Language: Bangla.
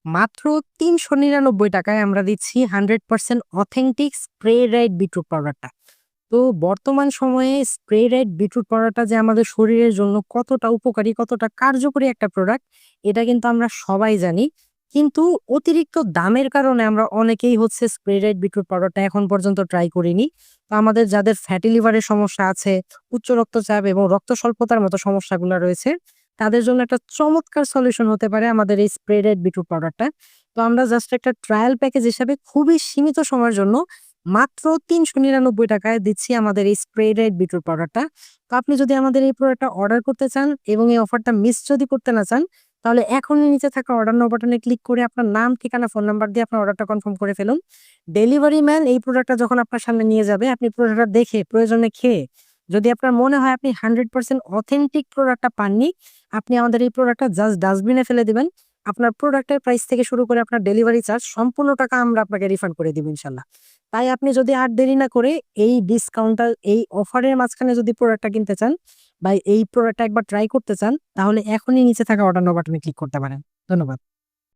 মাত্র ৳৩৯৯ আমরা দিচ্ছি 100% অথেন্টিক স্প্রে রাইট বিটরুট পাউডারটা। তো বর্তমান সময়ে স্প্রে রাইট বিটরুট পাউডারটা যে আমাদের শরীরের জন্য কতটা উপকারী, কতটা কার্যকরী একটা প্রোডাক্ট, এটা কিন্তু আমরা সবাই জানি। কিন্তু অতিরিক্ত দামের কারণে আমরা অনেকেই হচ্ছে স্প্রে রাইট বিটরুট পাউডারটা এখন পর্যন্ত ট্রাই করিনি। তো আমাদের যাদের ফ্যাটি লিভারের সমস্যা আছে, উচ্চ রক্তচাপ এবং রক্ত স্বল্পতার মতো সমস্যাগুলা রয়েছে, তাদের জন্য একটা চমৎকার সলিউশন হতে পারে আমাদের এই স্প্রে রাইট বিটরুট পাউডারটা। তো আমরা জাস্ট একটা ট্রায়াল প্যাকেজ হিসাবে খুবই সীমিত সময়ের জন্য মাত্র ৳৩৯৯ দিচ্ছি আমাদের এই স্প্রে রাইট বিটরুট পাউডারটা। তো আপনি যদি আমাদের এই প্রোডাক্টটা অর্ডার করতে চান এবং এই অফারটা মিস যদি করতে না চান, তাহলে এখনই নিচে থাকা অর্ডার নাও বাটনে ক্লিক করে আপনার নাম, ঠিকানা, ফোন নাম্বার দিয়ে আপনার অর্ডারটা কনফার্ম করে ফেলুন। ডেলিভারি ম্যান এই প্রোডাক্টটা যখন আপনার সামনে নিয়ে যাবে, আপনি প্রোডাক্টটা দেখে প্রয়োজনে খেয়ে যদি আপনার মনে হয় আপনি 100% অথেন্টিক প্রোডাক্টটা পাননি, আপনি আমাদের এই প্রোডাক্টটা জাস্ট ডাস্টবিনে ফেলে দিবেন। আপনার প্রোডাক্টের প্রাইস থেকে শুরু করে আপনার ডেলিভারি চার্জ সম্পূর্ণ টাকা আমরা আপনাকে রিফান্ড করে দিব ইনশাল্লাহ। তাই আপনি যদি আর দেরি না করে এই ডিসকাউন্টটা, এই অফারের মাঝখানে যদি প্রোডাক্টটা কিনতে চান বা এই প্রোডাক্টটা একবার ট্রাই করতে চান, তাহলে এখনই নিচে থাকা অর্ডার নাও বাটনে ক্লিক করতে পারেন। ধন্যবাদ।